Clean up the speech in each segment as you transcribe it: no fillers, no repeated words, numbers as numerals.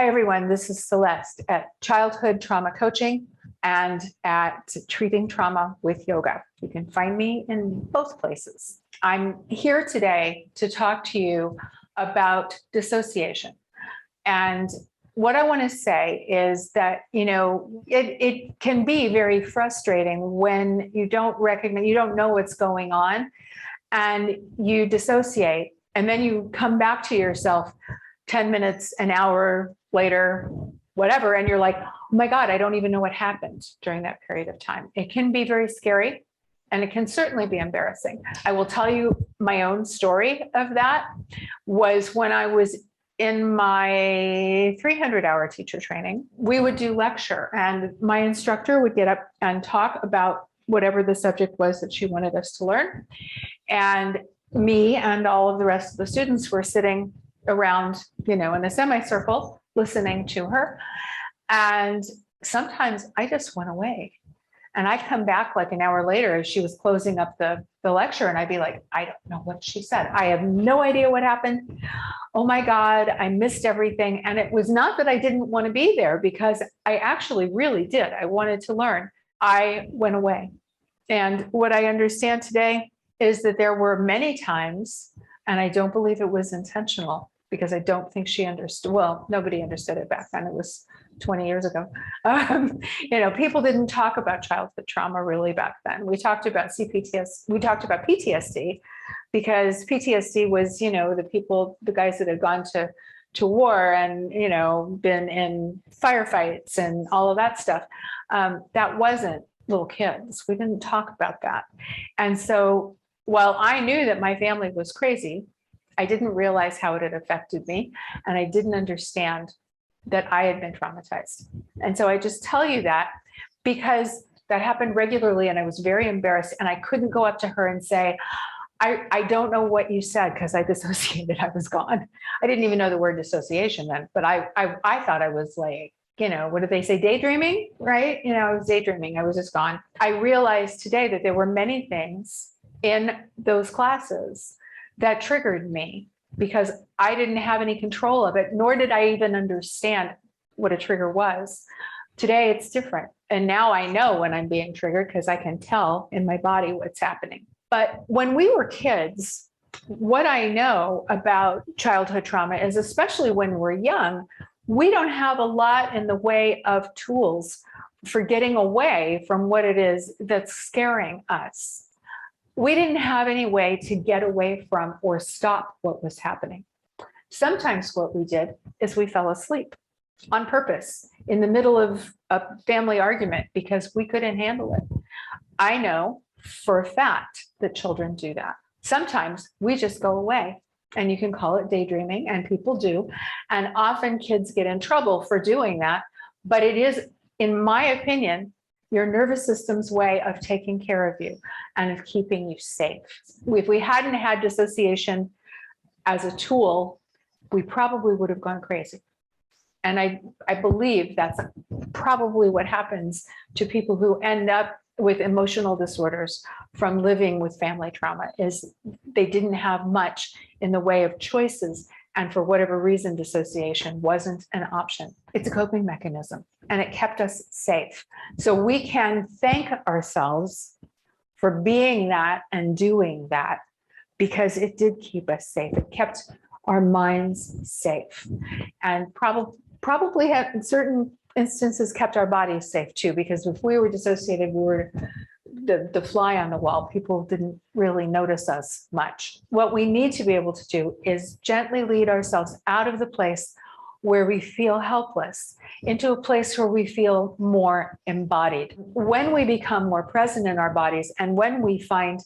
Hi, everyone. This is Celeste at Childhood Trauma Coaching and at Treating Trauma with Yoga. You can find me in both places. I'm here today to talk to you about dissociation. And what I want to say is that, it can be very frustrating when you don't recognize, you don't know what's going on, and you dissociate, and then you come back to yourself 10 minutes, an hour later, whatever, and you're like, oh my God, I don't even know what happened during that period of time. It can be very scary, and it can certainly be embarrassing. I will tell you my own story of that was when I was in my 300-hour teacher training. We would do lecture, and my instructor would get up and talk about whatever the subject was that she wanted us to learn. And me and all of the rest of the students were sitting around, in a semicircle, listening to her. And sometimes I just went away. And I'd come back like an hour later as she was closing up the lecture, and I'd be like, I don't know what she said. I have no idea what happened. Oh my God, I missed everything. And it was not that I didn't want to be there, because I actually really did. I wanted to learn. I went away. And what I understand today is that there were many times, and I don't believe it was intentional, because I don't think she understood. Well, nobody understood it back then. It was 20 years ago. People didn't talk about childhood trauma really back then. We talked about CPTS. We talked about PTSD, because PTSD was, the guys that had gone to war and, been in firefights and all of that stuff. That wasn't little kids. We didn't talk about that. And so while I knew that my family was crazy, I didn't realize how it had affected me, and I didn't understand that I had been traumatized. And so I just tell you that because that happened regularly, and I was very embarrassed, and I couldn't go up to her and say, I don't know what you said, because I dissociated. I was gone. I didn't even know the word dissociation then, but I thought I was like, what do they say? Daydreaming, right? I was daydreaming. I was just gone. I realized today that there were many things in those classes that triggered me, because I didn't have any control of it, nor did I even understand what a trigger was. Today, it's different. And now I know when I'm being triggered, because I can tell in my body what's happening. But when we were kids, what I know about childhood trauma is, especially when we're young, we don't have a lot in the way of tools for getting away from what it is that's scaring us. We didn't have any way to get away from or stop what was happening. Sometimes what we did is we fell asleep on purpose in the middle of a family argument because we couldn't handle it. I know for a fact that children do that. Sometimes we just go away, and you can call it daydreaming, and people do. And often kids get in trouble for doing that. But it is, in my opinion, your nervous system's way of taking care of you and of keeping you safe. If we hadn't had dissociation as a tool, we probably would have gone crazy. And I believe that's probably what happens to people who end up with emotional disorders from living with family trauma, is they didn't have much in the way of choices. And for whatever reason, dissociation wasn't an option. It's a coping mechanism, and it kept us safe. So we can thank ourselves for being that and doing that, because it did keep us safe. It kept our minds safe, and probably have, in certain instances, kept our bodies safe too, because if we were dissociated, we were the fly on the wall. People didn't really notice us much. What we need to be able to do is gently lead ourselves out of the place where we feel helpless into a place where we feel more embodied. When we become more present in our bodies, and when we find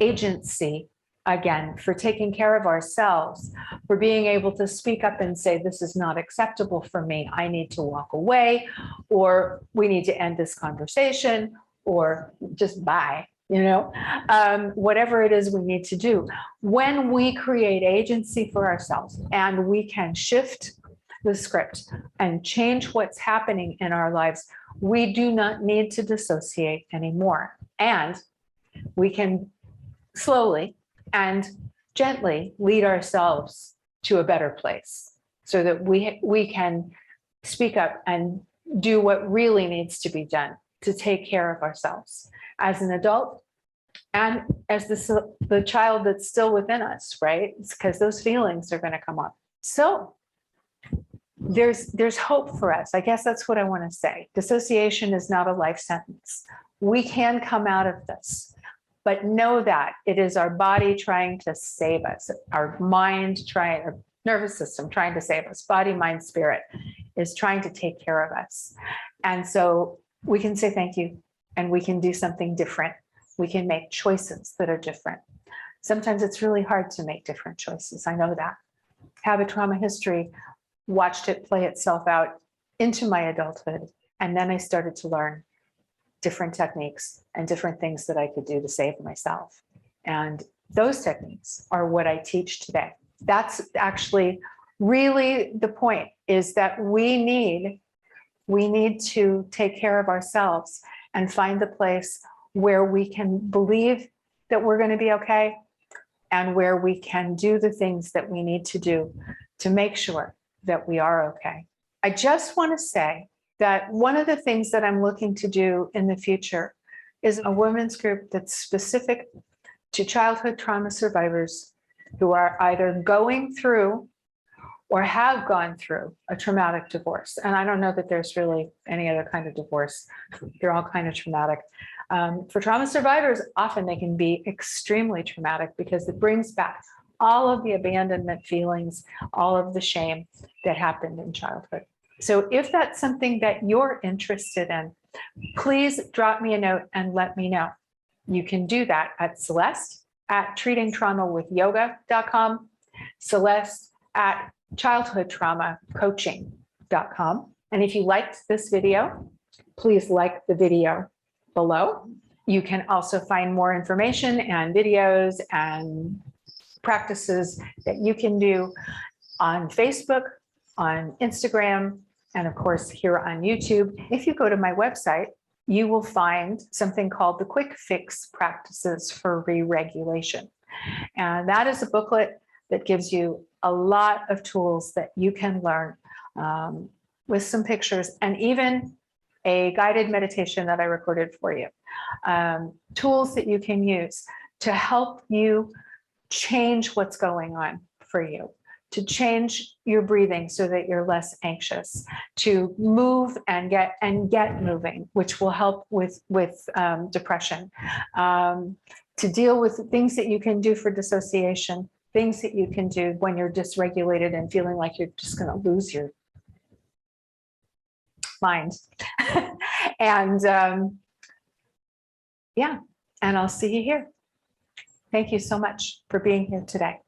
agency again for taking care of ourselves, for being able to speak up and say, this is not acceptable for me, I need to walk away, or we need to end this conversation, or just bye, whatever it is we need to do. When we create agency for ourselves, and we can shift the script and change what's happening in our lives, we do not need to dissociate anymore. And we can slowly and gently lead ourselves to a better place, so that we can speak up and do what really needs to be done to take care of ourselves as an adult and as the child that's still within us, right? Because those feelings are going to come up. So there's hope for us. I guess that's what I want to say. Dissociation is not a life sentence. We can come out of this, but know that it is our body trying to save us, our mind trying, our nervous system trying to save us, body, mind, spirit is trying to take care of us. And so we can say thank you, and we can do something different. We can make choices that are different. Sometimes it's really hard to make different choices. I know that. Have a trauma history, watched it play itself out into my adulthood. And then I started to learn different techniques and different things that I could do to save myself. And those techniques are what I teach today. That's actually really the point, is that we need to take care of ourselves and find the place where we can believe that we're going to be okay, and where we can do the things that we need to do to make sure that we are okay. I just want to say that one of the things that I'm looking to do in the future is a women's group that's specific to childhood trauma survivors who are either going through or have gone through a traumatic divorce. And I don't know that there's really any other kind of divorce. They're all kind of traumatic. For trauma survivors, often they can be extremely traumatic because it brings back all of the abandonment feelings, all of the shame that happened in childhood. So if that's something that you're interested in, please drop me a note and let me know. You can do that at Celeste@treatingtraumawithyoga.com, Celeste@childhoodtraumacoaching.com. And if you liked this video, please like the video below. You can also find more information and videos and practices that you can do on Facebook, on Instagram, and of course here on YouTube. If you go to my website, you will find something called the Quick Fix Practices for Re-Regulation. And that is a booklet that gives you a lot of tools that you can learn with some pictures and even a guided meditation that I recorded for you. Tools that you can use to help you change what's going on for you, to change your breathing so that you're less anxious, to move and get moving, which will help with depression, to deal with things that you can do for dissociation, things that you can do when you're dysregulated and feeling like you're just going to lose your mind. And yeah, and I'll see you here. Thank you so much for being here today.